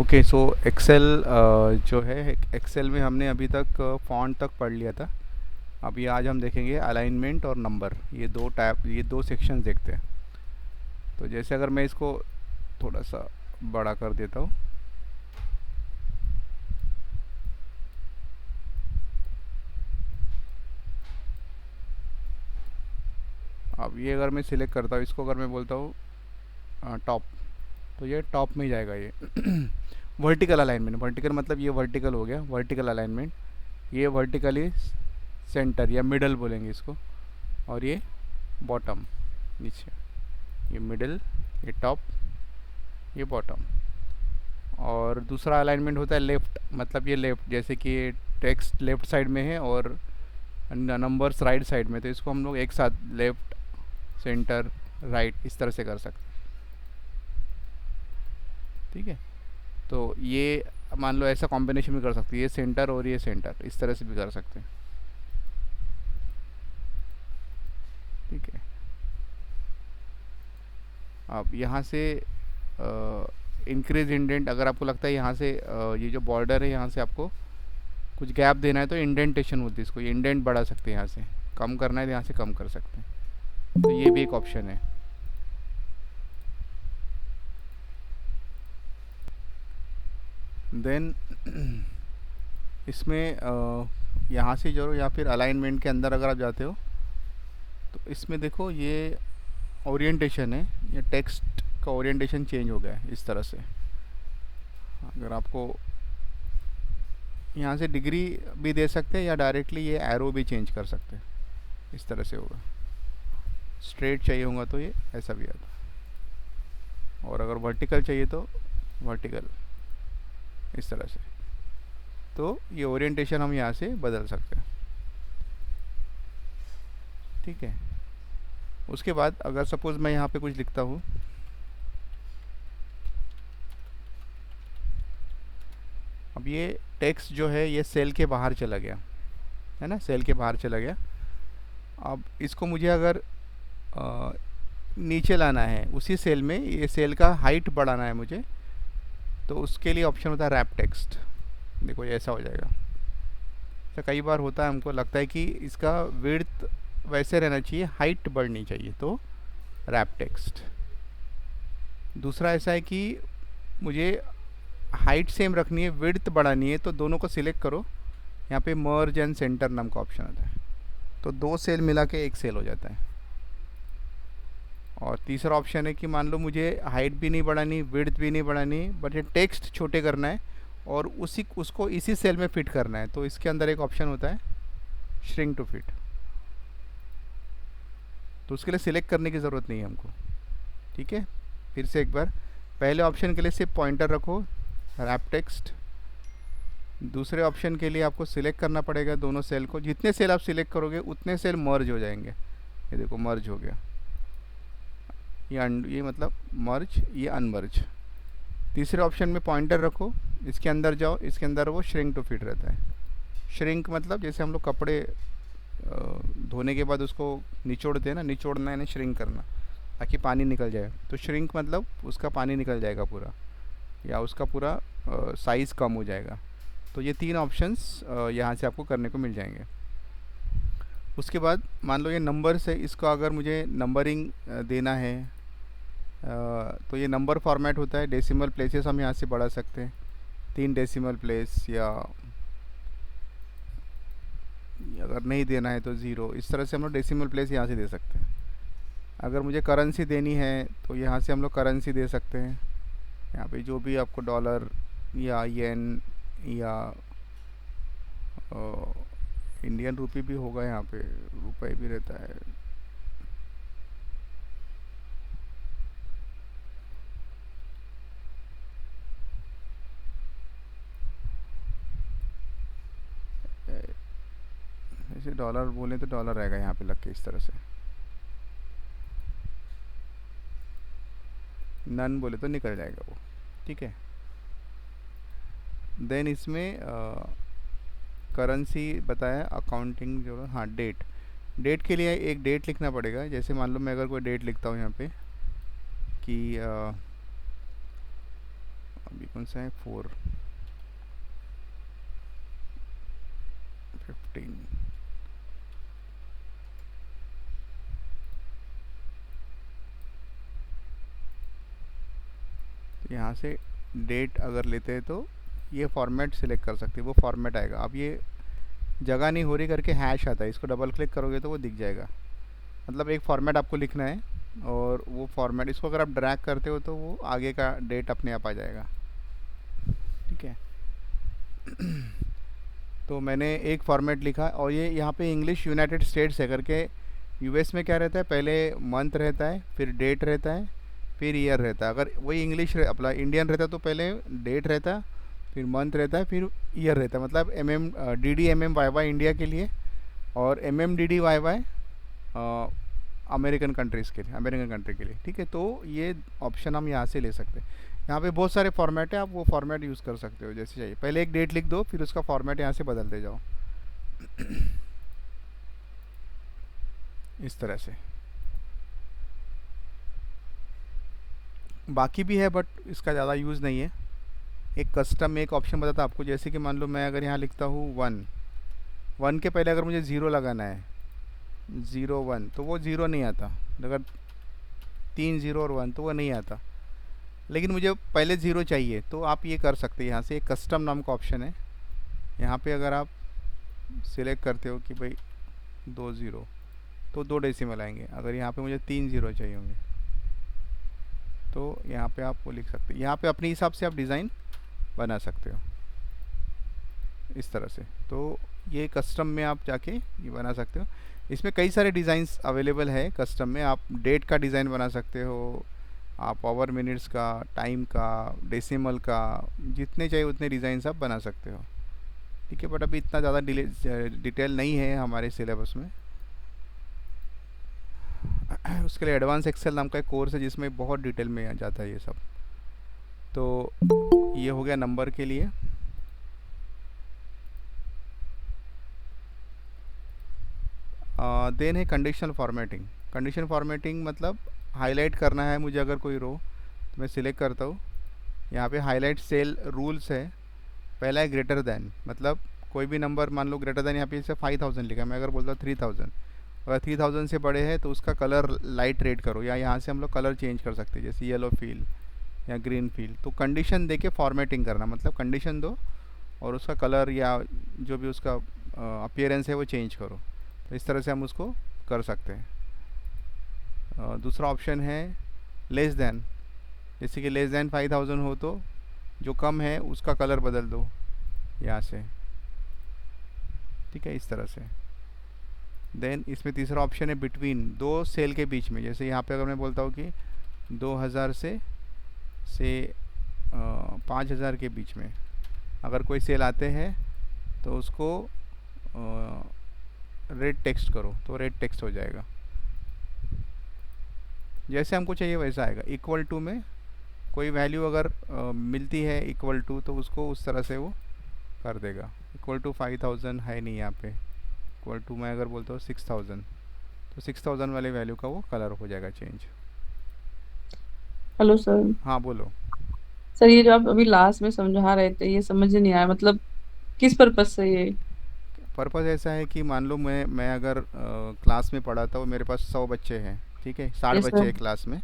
Okay, सो Excel जो है, Excel में हमने अभी तक फॉन्ट तक पढ़ लिया था। अभी आज हम देखेंगे अलाइनमेंट और नंबर, ये दो सेक्शन देखते हैं। तो जैसे अगर मैं इसको थोड़ा सा बड़ा कर देता हूँ। अब ये अगर मैं सिलेक्ट करता हूँ इसको, अगर मैं बोलता हूँ टॉप, तो ये टॉप में ही जाएगा ये। वर्टिकल अलाइनमेंट, वर्टिकल मतलब ये वर्टिकल हो गया, वर्टिकल अलाइनमेंट। ये वर्टिकली सेंटर या मिडल बोलेंगे इसको, और ये बॉटम नीचे, ये मिडिल, ये टॉप, ये बॉटम। और दूसरा अलाइनमेंट होता है लेफ़्ट, मतलब ये लेफ़्ट, जैसे कि ये टेक्स्ट लेफ़्ट साइड में है और नंबर्स राइट साइड में, तो इसको हम लोग एक साथ लेफ़्ट, सेंटर, राइट इस तरह से कर सकते हैं। ठीक है, तो ये मान लो ऐसा कॉम्बिनेशन भी कर सकते हैं, ये सेंटर और ये सेंटर, इस तरह से भी कर सकते हैं। ठीक है, अब यहाँ से इंक्रीज इंडेंट, अगर आपको लगता है यहाँ से ये जो बॉर्डर है यहाँ से आपको कुछ गैप देना है तो इंडेंटेशन होती है इसको, ये इंडेंट बढ़ा सकते हैं, यहाँ से कम करना है तो यहाँ से कम कर सकते हैं। तो ये भी एक ऑप्शन है। देन इसमें यहाँ से जो, या फिर अलाइनमेंट के अंदर अगर आप जाते हो तो इसमें देखो ये ओरिएंटेशन है, ये टेक्स्ट का ओरिएंटेशन चेंज हो गया है इस तरह से। अगर आपको यहाँ से डिग्री भी दे सकते हैं या डायरेक्टली ये एरो भी चेंज कर सकते हैं, इस तरह से होगा। स्ट्रेट चाहिए होगा तो ये ऐसा भी आता है, और अगर वर्टिकल चाहिए तो वर्टिकल, इस तरह से। तो ये ओरिएंटेशन हम यहाँ से बदल सकते हैं। ठीक है, उसके बाद अगर सपोज़ मैं यहाँ पे कुछ लिखता हूँ, अब ये टेक्स्ट जो है ये सेल के बाहर चला गया है ना, सेल के बाहर चला गया। अब इसको मुझे अगर नीचे लाना है उसी सेल में, ये सेल का हाइट बढ़ाना है मुझे, तो उसके लिए ऑप्शन होता है रैप टेक्स्ट। देखो ये ऐसा हो जाएगा। तो कई बार होता है, हमको लगता है कि इसका विड्थ वैसे रहना चाहिए, हाइट बढ़नी चाहिए, तो रैप टेक्स्ट। दूसरा ऐसा है कि मुझे हाइट सेम रखनी है, विड्थ बढ़ानी है, तो दोनों को सिलेक्ट करो। यहाँ पे मर्ज एंड सेंटर नाम का ऑप्शन आता है, तो दो सेल मिला के एक सेल हो जाता है। और तीसरा ऑप्शन है कि मान लो मुझे हाइट भी नहीं बढ़ानी, विड्थ भी नहीं बढ़ानी, बट ये टेक्स्ट छोटे करना है और उसी उसको इसी सेल में फिट करना है, तो इसके अंदर एक ऑप्शन होता है श्रिंक टू फिट। तो उसके लिए सिलेक्ट करने की ज़रूरत नहीं है हमको। ठीक है, फिर से एक बार, पहले ऑप्शन के लिए सिर्फ पॉइंटर रखो, रैप टेक्स्ट। दूसरे ऑप्शन के लिए आपको सिलेक्ट करना पड़ेगा दोनों सेल को, जितने सेल आप सिलेक्ट करोगे उतने सेल मर्ज हो जाएंगे। ये देखो मर्ज हो गया, ये मतलब मर्ज, ये अनमर्ज। तीसरे ऑप्शन में पॉइंटर रखो, इसके अंदर जाओ, इसके अंदर वो श्रिंक टू फिट रहता है। श्रिंक मतलब जैसे हम लोग कपड़े धोने के बाद उसको निचोड़ते हैं ना, निचोड़ना यानी श्रिंक करना, ताकि पानी निकल जाए। तो श्रिंक मतलब उसका पानी निकल जाएगा पूरा, या उसका पूरा साइज़ कम हो जाएगा। तो ये तीन ऑप्शंस यहाँ से आपको करने को मिल जाएंगे। उसके बाद मान लो ये नंबर्स है, इसको अगर मुझे नंबरिंग देना है, तो ये नंबर फॉर्मेट होता है। डेसिमल प्लेसेस हम यहाँ से बढ़ा सकते हैं, 3 डेसिमल प्लेस, या अगर नहीं देना है तो 0, इस तरह से हम लोग डेसिमल प्लेस यहाँ से दे सकते हैं। अगर मुझे करेंसी देनी है तो यहाँ से हम लोग करेंसी दे सकते हैं। यहाँ पे जो भी आपको डॉलर या येन या इंडियन रुपी भी होगा, यहाँ पे रुपए भी रहता है। जैसे डॉलर बोले तो डॉलर रहेगा यहाँ पे लग के इस तरह से, नन बोले तो निकल जाएगा वो। ठीक है, देन इसमें करेंसी बताया, अकाउंटिंग जो, हाँ डेट, डेट के लिए एक डेट लिखना पड़ेगा। जैसे मान लो मैं अगर कोई डेट लिखता हूँ यहाँ पे कि अभी कौन सा है, 4, 15। यहाँ से डेट अगर लेते हैं तो ये फॉर्मेट सिलेक्ट कर सकते हैं, वो फॉर्मेट आएगा। अब ये जगह नहीं हो रही करके हैश आता है, इसको डबल क्लिक करोगे तो वो दिख जाएगा। मतलब एक फॉर्मेट आपको लिखना है और वो फॉर्मेट, इसको अगर आप ड्रैग करते हो तो वो आगे का डेट अपने आप आ जाएगा। ठीक है। तो मैंने एक फॉर्मेट लिखा और ये यहाँ पे इंग्लिश यूनाइटेड स्टेट्स है करके। यूएस में क्या रहता है, पहले मंथ रहता है, फिर डेट रहता है, फिर ईयर रहता है। अगर वही इंग्लिश अपना इंडियन रहता है तो पहले डेट रहता है, फिर मंथ रहता है, फिर ईयर रहता है। मतलब DDMMYY इंडिया के लिए और MMDDYY अमेरिकन कंट्रीज़ के लिए, अमेरिकन कंट्री के लिए। ठीक है, तो ये ऑप्शन हम यहाँ से ले सकते हैं। यहाँ पे बहुत सारे फॉर्मेट है, आप वो फॉर्मेट यूज़ कर सकते हो जैसे चाहिए। पहले एक डेट लिख दो, फिर उसका फॉर्मेट यहाँ से बदलते जाओ इस तरह से। बाकी भी है बट इसका ज़्यादा यूज़ नहीं है। एक कस्टम में एक ऑप्शन बताता आपको, जैसे कि मान लो मैं अगर यहाँ लिखता हूँ 1 के पहले अगर मुझे 0 लगाना है, 0 1, तो वो 0 नहीं आता। अगर 3 0 और 1 तो वो नहीं आता। लेकिन मुझे पहले 0 चाहिए तो आप ये कर सकते हैं। यहाँ से एक कस्टम नाम का ऑप्शन है, यहाँ पे अगर आप सिलेक्ट करते हो कि भाई 2 0, तो 2 डेसिमल आएंगे। अगर यहाँ पे मुझे 3 0 चाहिए होंगे तो यहाँ पे आप वो लिख सकते हैं। यहाँ पे अपने हिसाब से आप डिज़ाइन बना सकते हो इस तरह से। तो ये कस्टम में आप जाके ये बना सकते हो। इसमें कई सारे डिज़ाइंस अवेलेबल है कस्टम में। आप डेट का डिज़ाइन बना सकते हो, आप आवर मिनट्स का, टाइम का, डेसिमल का, जितने चाहिए उतने डिज़ाइंस आप बना सकते हो। ठीक है, बट अभी इतना ज़्यादा डिटेल नहीं है हमारे सिलेबस में। उसके लिए एडवांस एक्सेल नाम का एक कोर्स है जिसमें बहुत डिटेल में आ जाता है ये सब। तो ये हो गया नंबर के लिए। देन है कंडीशनल फॉर्मेटिंग। कंडीशन फॉर्मेटिंग मतलब हाईलाइट करना है मुझे अगर कोई रो, तो मैं सिलेक्ट करता हूँ। यहाँ पे हाईलाइट सेल रूल्स है। पहला है ग्रेटर दैन, मतलब कोई भी नंबर मान लो ग्रेटर दैन, यहाँ पे जैसे 5000 लिखा है, मैं अगर बोलता हूँ 3000, अगर 3000 से बड़े हैं तो उसका कलर लाइट रेड करो, या यहाँ से हम लोग कलर चेंज कर सकते हैं जैसे येलो फील या ग्रीन फील। तो कंडीशन दे के फॉर्मेटिंग करना, मतलब कंडीशन दो और उसका कलर या जो भी उसका अपीयरेंस है वो चेंज करो। तो इस तरह से हम उसको कर सकते हैं। दूसरा ऑप्शन है लेस दैन, जैसे कि लेस दैन 5000 हो तो जो कम है उसका कलर बदल दो यहाँ से। ठीक है, इस तरह से। देन इसमें तीसरा ऑप्शन है बिटवीन, दो सेल के बीच में। जैसे यहाँ पे अगर मैं बोलता हूँ कि 2000 से 5000 के बीच में अगर कोई सेल आते हैं तो उसको रेड टेक्स्ट करो, तो रेड टेक्स्ट हो जाएगा। जैसे हमको चाहिए वैसा आएगा। इक्वल टू में कोई वैल्यू अगर मिलती है इक्वल टू, तो उसको उस तरह से वो कर देगा। इक्वल टू 5000 है नहीं यहाँ पे, इक्वल टू मैं अगर बोलता हूँ 6000, तो 6000 वाले वैल्यू का वो कलर हो जाएगा चेंज। Hello sir. हाँ बोलो। सर ये जो आप अभी लास्ट में समझा रहे थे ये समझ नहीं आया, मतलब किस पर्पज से ये? पर्पज़ ऐसा है कि मान लो मैं अगर क्लास में पढ़ाता हूँ, मेरे पास 100 बच्चे हैं, ठीक है, 60 यस बच्चे सर। हैं क्लास में,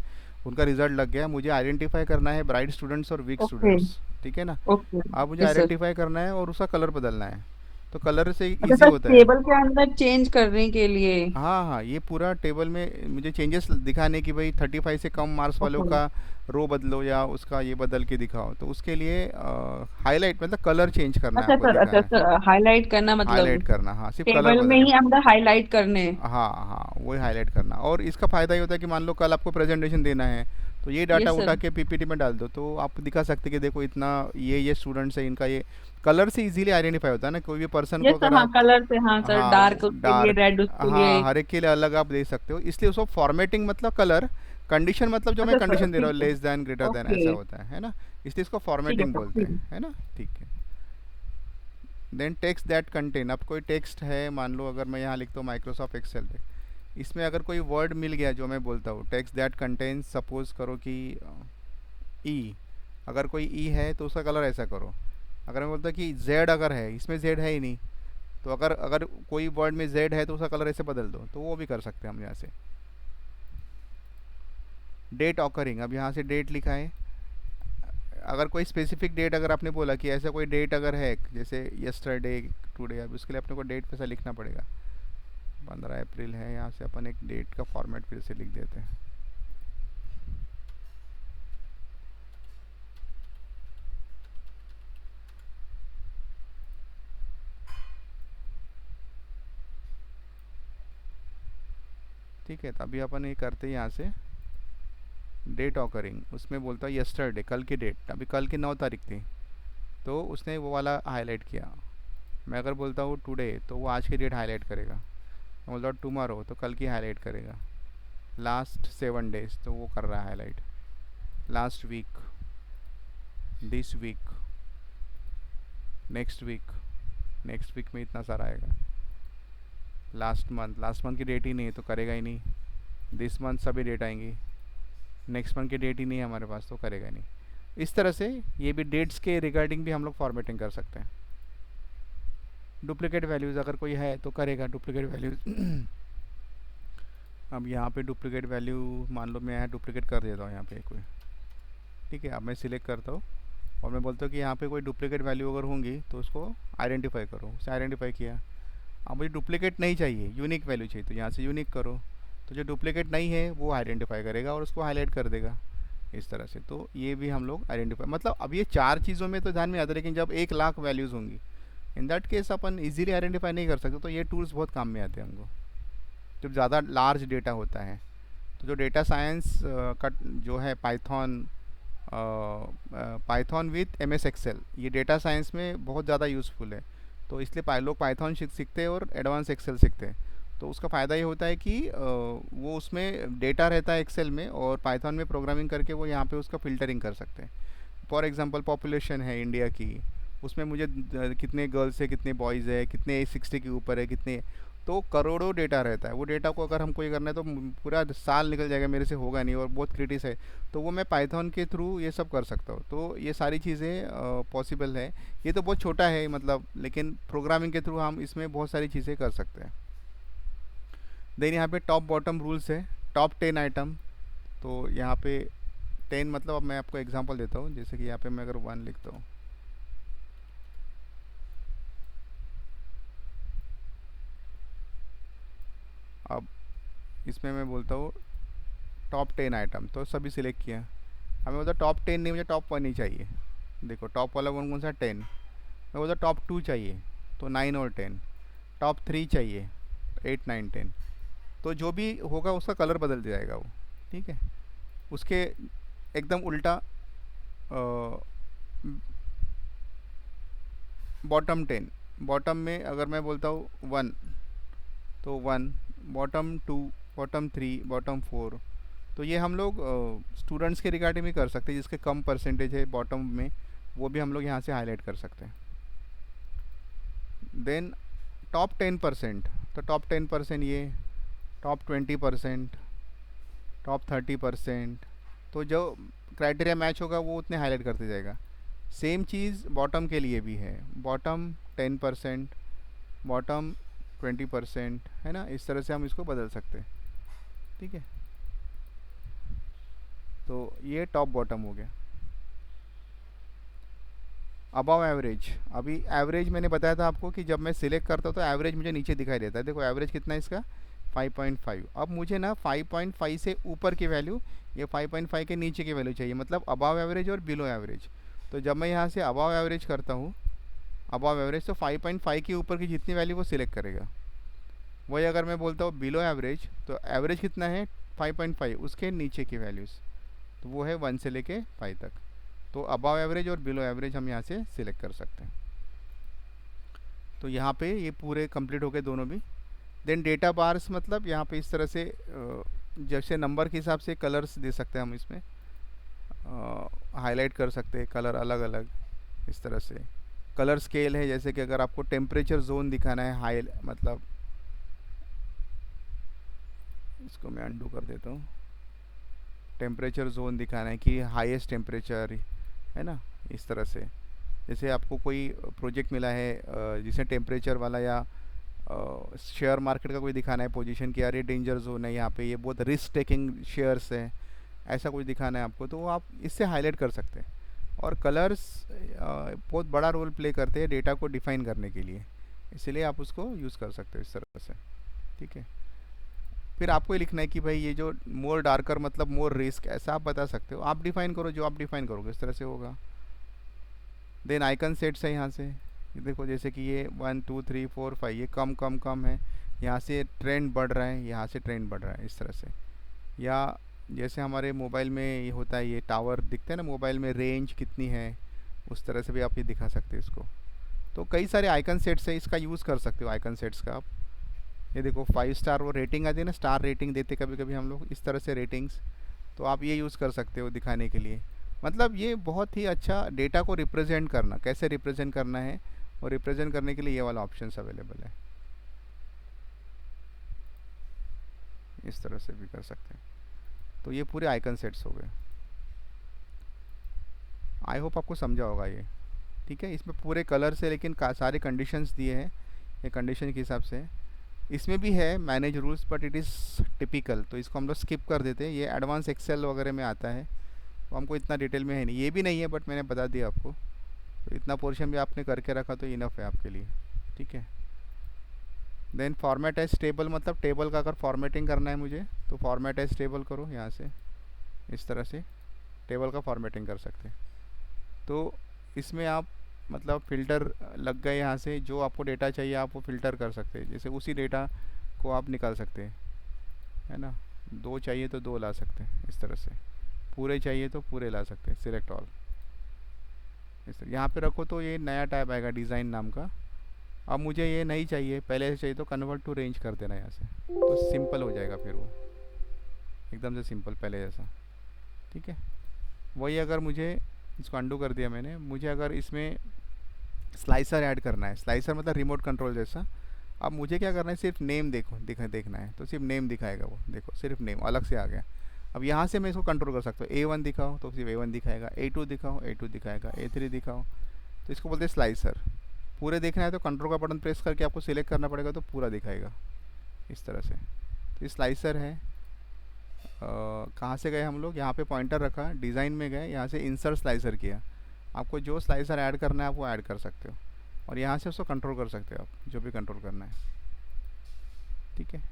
उनका रिज़ल्ट लग गया, मुझे आइडेंटिफाई करना है ब्राइट स्टूडेंट्स और वीक ओके। स्टूडेंट्स। ठीक है ना। ओके। अब मुझे यस सर। आइडेंटिफाई करना है और उसका कलर बदलना है, तो कलर से अच्छा इजी सर, होता है। टेबल के अंदर चेंज करने के लिए। हाँ हाँ, ये पूरा टेबल में मुझे चेंजेस दिखाने कि भाई 35 से कम मार्क्स वालों ओके। का रो बदलो या उसका ये बदल के दिखाओ, तो उसके लिए हाईलाइट मतलब कलर चेंज करना है अच्छा आपको सर, अच्छा दिखाना है। सर, हाईलाइट करना मतलब हाईलाइट करना, हाँ, सिर्फ कलर टेबल में बदलना। ही अंदर हाईलाइट करने। हाँ हाँ, वही हाईलाइट करना। और इसका फ़ायदा ये होता है कि मान लो कल आपको प्रेजेंटेशन देना है, तो ये डाटा यस उठा सर। के पीपीटी में डाल दो, तो आप दिखा सकते कि देखो इतना ये स्टूडेंट्स है, इनका ये कलर से इजीली आइडेंटिफाई होता है ना। कोई भी पर्सन को यस सर, अगर हाँ आप, कलर से, हाँ सर, हाँ, डार्क उसके लिए, डार्क, रेड उसके लिए। हाँ, हर एक के लिए अलग आप दे सकते हो, इसलिए उसको फॉर्मेटिंग मतलब कलर। कंडीशन मतलब जो मैं अच्छा सर, कंडीशन दे रहा ठीक हूँ, है। Less than greater than okay. ऐसा होता है ना। इसलिए इसको ठीक है फॉर्मेटिंग सर, बोलते ठीक हैं, है। है ना। ठीक है। देन टेक्स्ट दैट कंटेन, अब कोई टेक्स्ट है, मान लो अगर मैं यहाँ लिखता हूँ माइक्रोसॉफ्ट एक्सेल पे, इसमें अगर कोई वर्ड मिल गया जो मैं बोलता हूँ टेक्स्ट दैट कंटेन, सपोज करो कि ई, अगर कोई ई है तो उसका कलर ऐसा करो। अगर मैं बोलता कि जेड अगर है, इसमें जेड है ही नहीं, तो अगर अगर कोई वर्ड में जेड है तो उसका कलर ऐसे बदल दो, तो वो भी कर सकते हैं हम यहाँ से। डेट ऑकरिंग, अब यहाँ से डेट लिखा है, अगर कोई स्पेसिफिक डेट अगर आपने बोला कि ऐसा कोई डेट अगर है जैसे यस्टरडे, टुडे, अब उसके लिए अपने को डेट पैसा लिखना पड़ेगा। 15 अप्रैल है, यहाँ से अपन एक डेट का फॉर्मेट फिर से लिख देते हैं। ठीक है, तो अभी अपन ये करते हैं यहाँ से डेट ऑकरिंग, उसमें बोलता है यस्टरडे, कल की डेट, अभी कल की 9 तारीख थी, तो उसने वो वाला हाईलाइट किया। मैं अगर बोलता हूँ टुडे तो वो आज की डेट हाईलाइट करेगा। मैं बोलता हूँ टुमारो तो कल की हाईलाइट करेगा। लास्ट 7 डेज तो वो कर रहा है highlight. Last week, this week, next week, next week में इतना सारा आएगा। लास्ट मंथ, लास्ट मंथ की डेट ही नहीं है तो करेगा ही नहीं। दिस मंथ सभी डेट आएंगी, नेक्स्ट मंथ की डेट ही नहीं है हमारे पास तो करेगा नहीं। इस तरह से ये भी डेट्स के रिगार्डिंग भी हम लोग फॉर्मेटिंग कर सकते हैं। डुप्लीकेट वैल्यूज़ अगर कोई है तो करेगा डुप्लीकेट वैल्यूज़। अब यहाँ पे डुप्लीकेट वैल्यू मान लो मैं यहाँ डुप्लीकेट कर देता हूँ यहाँ पे कोई, ठीक है। अब मैं सिलेक्ट करता हूँ और मैं बोलता हूँ कि यहाँ पे कोई डुप्लीकेट वैल्यू अगर होंगी तो उसको आइडेंटिफाई करो। उसे आइडेंटिफाई किया। अब मुझे डुप्लीकेट नहीं चाहिए, यूनिक वैल्यू चाहिए, तो यहाँ से यूनिक करो। तो जो डुप्लीकेट नहीं है वो आइडेंटिफाई करेगा और उसको हाईलाइट कर देगा इस तरह से। तो ये भी हम लोग आइडेंटिफाई, मतलब अब ये 4 चीज़ों में तो ध्यान में आता है, लेकिन जब 1 लाख वैल्यूज़ होंगी in that case upon easily identify नहीं कर सकते। तो ये टूल्स बहुत काम में आते हैं हमको जब ज़्यादा लार्ज डेटा होता है। तो जो डेटा साइंस का जो है Python, Python with MS Excel, ये डेटा साइंस में बहुत ज़्यादा यूज़फुल है। तो इसलिए लोग पाइथन सीखते हैं और एडवांस एक्सेल सीखते हैं। तो उसका फ़ायदा ये होता है कि वो उसमें डेटा रहता है एक्सेल में, और पाइथन में प्रोग्रामिंग करके वो यहाँ पे उसका फ़िल्टरिंग कर सकते हैं। फॉर एग्जांपल पॉपुलेशन है इंडिया की, उसमें मुझे कितने गर्ल्स है, कितने बॉयज़ है, कितने एज 60 के ऊपर है, कितने, तो करोड़ों डेटा रहता है। वो डेटा को अगर हमको ये करना है तो पूरा साल निकल जाएगा, मेरे से होगा नहीं और बहुत क्रिटिस है। तो वो मैं पाइथन के थ्रू ये सब कर सकता हूँ। तो ये सारी चीज़ें पॉसिबल है। ये तो बहुत छोटा है मतलब, लेकिन प्रोग्रामिंग के थ्रू हम इसमें बहुत सारी चीज़ें कर सकते हैं। देन यहाँ पे टॉप बॉटम रूल्स है, टॉप 10 आइटम। तो यहाँ पे 10 मतलब, अब मैं आपको एग्जांपल देता हूँ। जैसे कि यहाँ पे मैं अगर 1 लिखता हूँ, अब इसमें मैं बोलता हूँ टॉप 10 आइटम, तो सभी सिलेक्ट किया। हमें बोलता टॉप 10 नहीं, मुझे टॉप 1 ही चाहिए। देखो टॉप वाला कौन कौन सा, 10। मैं बोलता टॉप 2 चाहिए तो 9 और 10। टॉप 3 चाहिए तो 8, 9, 10। तो जो भी होगा उसका कलर बदल जाएगा वो, ठीक है। उसके एकदम उल्टा बॉटम 10, बॉटम में अगर मैं बोलता हूँ 1 तो 1, बॉटम 2, बॉटम 3, बॉटम 4। तो ये हम लोग स्टूडेंट्स के रिगार्डिंग भी कर सकते हैं जिसके कम परसेंटेज है बॉटम में, वो भी हम लोग यहाँ से हाईलाइट कर सकते हैं। देन टॉप 10%, तो टॉप 10% ये, टॉप 20%, टॉप 30%। तो जो क्राइटेरिया मैच होगा वो उतने हाईलाइट करते जाएगा। सेम चीज़ बॉटम के लिए भी है, बॉटम 10%, बॉटम 20%, है ना। इस तरह से हम इसको बदल सकते हैं, ठीक है। तो ये टॉप बॉटम हो गया। अबव एवरेज, अभी एवरेज मैंने बताया था आपको कि जब मैं सिलेक्ट करता हूँ तो एवरेज मुझे नीचे दिखाई देता है। देखो एवरेज कितना है इसका, 5.5। अब मुझे ना 5.5 से ऊपर की वैल्यू, ये 5.5 के नीचे की वैल्यू चाहिए, मतलब अबव एवरेज और बिलो एवरेज। तो जब मैं यहाँ से अबव एवरेज करता हूँ, अबव एवरेज, तो 5.5 के ऊपर की जितनी वैल्यू वो सिलेक्ट करेगा। वही अगर मैं बोलता हूँ बिलो एवरेज, तो एवरेज कितना है 5.5, उसके नीचे की वैल्यूज़, तो वो है 1 से लेके 5 तक। तो अबव एवरेज और बिलो एवरेज हम यहाँ से सिलेक्ट कर सकते हैं। तो यहाँ पे ये पूरे कंप्लीट हो गए दोनों भी। देन डेटा बार्स, मतलब यहाँ पे इस तरह से जैसे नंबर के हिसाब से कलर्स दे सकते हैं हम इसमें, हाईलाइट कर सकते हैं कलर अलग अलग इस तरह से। कलर स्केल है, जैसे कि अगर आपको टेम्परेचर जोन दिखाना है हाई, मतलब इसको मैं अंडू कर देता हूँ। टेम्परेचर जोन दिखाना है कि हाईएस्ट टेम्परेचर है ना, इस तरह से। जैसे आपको कोई प्रोजेक्ट मिला है जिसे टेम्परेचर वाला या शेयर मार्केट का कोई दिखाना है पोजीशन कि यार ये डेंजर जोन है, यहाँ पे ये बहुत रिस्क टेकिंग शेयर्स है, ऐसा कुछ दिखाना है आपको, तो वो आप इससे हाईलाइट कर सकते हैं। और कलर्स बहुत बड़ा रोल प्ले करते हैं डेटा को डिफाइन करने के लिए, इसलिए आप उसको यूज़ कर सकते हो इस तरह से। ठीक है, फिर आपको ये लिखना है कि भाई ये जो मोर डार्कर मतलब मोर रिस्क, ऐसा आप बता सकते हो। आप डिफाइन करो, जो आप डिफाइन करोगे इस तरह से होगा। देन आइकन सेट्स है यहाँ से, ये देखो जैसे कि ये 1 2 3 4 5 ये कम कम कम है, यहाँ से ट्रेंड बढ़ रहा है, यहाँ से ट्रेंड बढ़ रहा है, इस तरह से। या जैसे हमारे मोबाइल में ये होता है, ये टावर दिखते हैं ना मोबाइल में, रेंज कितनी है, उस तरह से भी आप ये दिखा सकते हो इसको। तो कई सारे आइकन सेट्स है, इसका यूज़ कर सकते हो आइकन सेट्स का आप। ये देखो 5 स्टार वो रेटिंग आती है ना, स्टार रेटिंग देते कभी कभी हम लोग, इस तरह से रेटिंग्स, तो आप ये यूज़ कर सकते हो दिखाने के लिए। मतलब ये बहुत ही अच्छा डेटा को रिप्रेजेंट करना, कैसे रिप्रेजेंट करना है, और रिप्रेजेंट करने के लिए ये वाला ऑप्शन अवेलेबल है, इस तरह से भी कर सकते हैं। तो ये पूरे आइकन सेट्स हो गए। आई होप आपको समझा होगा ये। ठीक है, इसमें पूरे कलर से, लेकिन सारे कंडीशंस दिए हैं, ये कंडीशन के हिसाब से। इसमें भी है manage rules, but it is typical, तो इसको हम लोग स्किप कर देते हैं। ये एडवांस एक्सेल वगैरह में आता है, तो हमको इतना डिटेल में है नहीं, ये भी नहीं है, बट मैंने बता दिया आपको। तो इतना पोर्शन भी आपने करके रखा तो इनफ है आपके लिए। ठीक है, देन फॉर्मेट एज टेबल, मतलब टेबल का अगर फॉर्मेटिंग करना है मुझे, तो फॉर्मेट एज टेबल करो यहाँ से, इस तरह से टेबल का फॉर्मेटिंग कर सकते हैं। तो इसमें आप मतलब फ़िल्टर लग गए, यहाँ से जो आपको डेटा चाहिए आप वो फ़िल्टर कर सकते हैं, जैसे उसी डेटा को आप निकाल सकते हैं, है ना। 2 चाहिए तो 2 ला सकते हैं इस तरह से, पूरे चाहिए तो पूरे ला सकते हैं, सिलेक्ट ऑल, इस तरह। यहाँ पे रखो तो ये नया टैब आएगा डिज़ाइन नाम का। अब मुझे ये नहीं चाहिए, पहले से चाहिए, तो कन्वर्ट टू रेंज कर देना यहाँ से, तो सिंपल हो जाएगा फिर वो, एकदम से सिंपल पहले जैसा। ठीक है, वही अगर मुझे इसको अंडू कर दिया मैंने, मुझे अगर इसमें स्लाइसर ऐड करना है, स्लाइसर मतलब रिमोट कंट्रोल जैसा। अब मुझे क्या करना है, सिर्फ नेम देखना है, तो सिर्फ नेम दिखाएगा वो, देखो सिर्फ नेम अलग से आ गया। अब यहाँ से मैं इसको कंट्रोल कर सकता हूँ, A1 दिखाओ तो सिर्फ A1 दिखाएगा, A2 दिखाओ A2 दिखाएगा, A3 दिखाओ, तो इसको बोलते हैं स्लाइसर। पूरे देखना है तो कंट्रोल का बटन प्रेस करके आपको सिलेक्ट करना पड़ेगा, तो पूरा दिखाएगा इस तरह से। तो ये स्लाइसर है। कहाँ से गए हम लोग, यहाँ पे पॉइंटर रखा, डिज़ाइन में गए, यहाँ से इंसर्ट स्लाइसर किया। आपको जो स्लाइसर ऐड करना है आप वो ऐड कर सकते हो, और यहाँ से उसको कंट्रोल कर सकते हो आप, जो भी कंट्रोल करना है। ठीक है,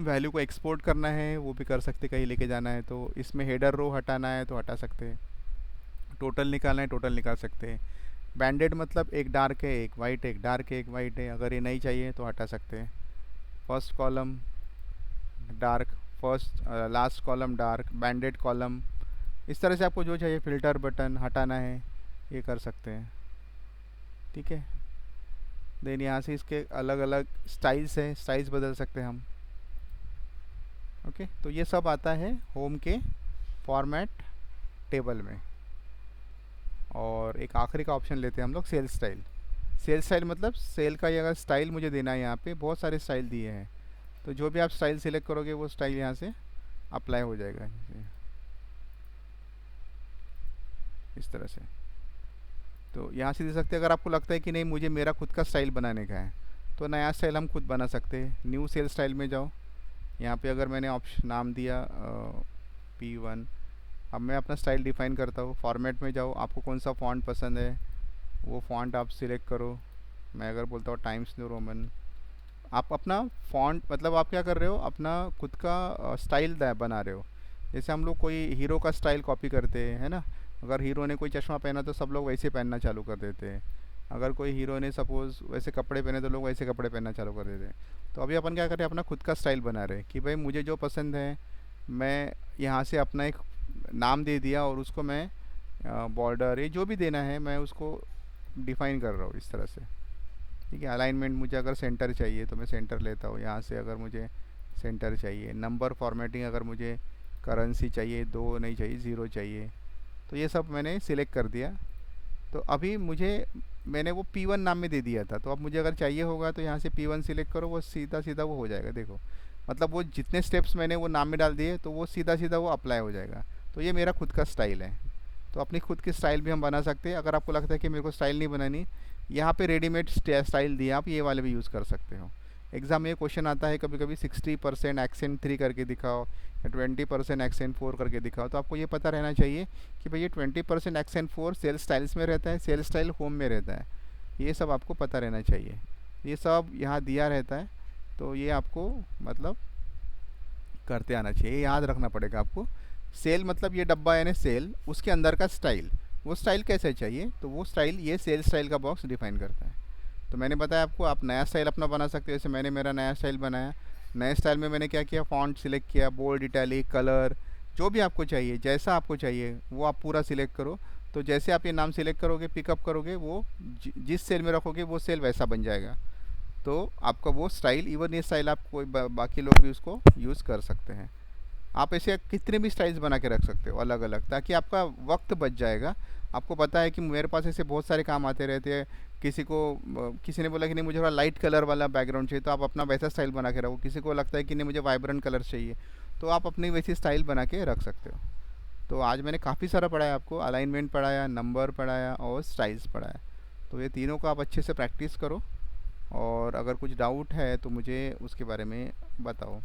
वैल्यू को एक्सपोर्ट करना है वो भी कर सकते, कहीं लेके जाना है तो। इसमें हेडर रो हटाना है तो हटा सकते हैं, टोटल निकालना है टोटल निकाल सकते हैं। बैंडेड मतलब एक डार्क है एक वाइट है, एक डार्क है एक वाइट है, अगर ये नहीं चाहिए तो हटा सकते हैं। First column dark, first last column dark, banded column, इस तरह से आपको जो चाहिए, फ़िल्टर बटन हटाना है ये कर सकते हैं। ठीक है, देन यहाँ से इसके अलग अलग स्टाइल्स है, स्टाइल्स बदल सकते हैं हम। ओके, तो ये सब आता है होम के फॉर्मेट टेबल में। और एक आखिरी का ऑप्शन लेते हैं हम लोग, सेल स्टाइल। सेल स्टाइल मतलब सेल का ये अगर स्टाइल मुझे देना है, यहाँ पे बहुत सारे स्टाइल दिए हैं, तो जो भी आप स्टाइल सिलेक्ट करोगे वो स्टाइल यहाँ से अप्लाई हो जाएगा इस तरह से। तो यहाँ से दे सकते हैं। अगर आपको लगता है कि नहीं मुझे मेरा खुद का स्टाइल बनाने का है, तो नया स्टाइल हम खुद बना सकते हैं। न्यू सेल स्टाइल में जाओ, यहाँ पे अगर मैंने ऑप्शन नाम दिया P1, अब मैं अपना स्टाइल डिफ़ाइन करता हूँ। फॉर्मेट में जाओ, आपको कौन सा फ़ॉन्ट पसंद है वो फ़ॉन्ट आप सिलेक्ट करो। मैं अगर बोलता हूँ टाइम्स न्यू रोमन, आप अपना फ़ॉन्ट मतलब आप क्या कर रहे हो, अपना खुद का स्टाइल बना रहे हो। जैसे हम लोग कोई हीरो का स्टाइल कॉपी करते हैं, है ना। अगर हीरो ने कोई चश्मा पहना तो सब लोग वैसे पहनना चालू कर देते हैं। अगर कोई हीरो ने सपोज़ वैसे कपड़े पहने तो लोग वैसे कपड़े पहनना चालू कर देते हैं। तो अभी अपन क्या करें, अपना खुद का स्टाइल बना रहे हैं कि भाई मुझे जो पसंद है, मैं यहाँ से अपना एक नाम दे दिया और उसको मैं बॉर्डर ये जो भी देना है मैं उसको डिफ़ाइन कर रहा हूँ इस तरह से। ठीक है, अलाइनमेंट मुझे अगर सेंटर चाहिए तो मैं सेंटर लेता हूँ यहाँ से। अगर मुझे सेंटर चाहिए, नंबर फॉर्मेटिंग अगर मुझे करेंसी चाहिए, 2 नहीं चाहिए 0 चाहिए, तो ये सब मैंने सिलेक्ट कर दिया। तो अभी मैंने वो P1 नाम में दे दिया था, तो अब मुझे अगर चाहिए होगा तो यहाँ से P1 सिलेक्ट करो, वो सीधा सीधा वो हो जाएगा। देखो मतलब वो जितने स्टेप्स मैंने वो नाम में डाल दिए तो वो सीधा सीधा वो अप्लाई हो जाएगा। तो ये मेरा खुद का स्टाइल है। तो अपनी खुद की स्टाइल भी हम बना सकते हैं। अगर आपको लगता है कि मेरे को स्टाइल नहीं बनानी, यहाँ पे रेडीमेड स्टाइल दिए, आप ये वाले भी यूज़ कर सकते हो। एग्ज़ाम में क्वेश्चन आता है कभी कभी 60% एक्सेंट 3 करके दिखाओ या 20% एक्सेंट 4 करके दिखाओ। तो आपको ये पता रहना चाहिए कि भाई ये 20% एक्सेंट 4 सेल स्टाइल्स में रहता है, सेल स्टाइल होम में रहता है। ये सब आपको पता रहना चाहिए। ये सब यहाँ दिया रहता है। तो ये आपको मतलब करते आना चाहिए, याद रखना पड़ेगा आपको। सेल मतलब ये डब्बा यानी सेल, उसके अंदर का स्टाइल, वो स्टाइल कैसे चाहिए, तो वो स्टाइल ये सेल स्टाइल का बॉक्स डिफाइन करता है। तो मैंने बताया आपको, आप नया स्टाइल अपना बना सकते हो। जैसे मैंने मेरा नया स्टाइल बनाया। नए स्टाइल में मैंने क्या किया, फ़ॉन्ट सिलेक्ट किया, बोल्ड, इटैलिक, कलर, जो भी आपको चाहिए, जैसा आपको चाहिए वो आप पूरा सिलेक्ट करो। तो जैसे आप ये नाम सिलेक्ट करोगे, पिकअप करोगे, वो जिस सेल में रखोगे वो सेल वैसा बन जाएगा। तो आपका वो स्टाइल, इवन ये स्टाइल आप कोई बाकी लोग भी उसको यूज़ कर सकते हैं। आप ऐसे कितने भी स्टाइल्स बना के रख सकते हो अलग अलग, ताकि आपका वक्त बच जाएगा। आपको पता है कि मेरे पास ऐसे बहुत सारे काम आते रहते हैं। किसी ने बोला कि नहीं मुझे थोड़ा लाइट कलर वाला बैकग्राउंड चाहिए, तो आप अपना वैसा स्टाइल बना के रखो। किसी को लगता है कि नहीं मुझे वाइब्रेंट कलर चाहिए, तो आप अपनी वैसी स्टाइल बना के रख सकते हो। तो आज मैंने काफ़ी सारा पढ़ाया आपको, अलाइनमेंट पढ़ाया, नंबर पढ़ाया और स्टाइल्स पढ़ाया। तो ये तीनों का आप अच्छे से प्रैक्टिस करो। और अगर कुछ डाउट है तो मुझे उसके बारे में बताओ।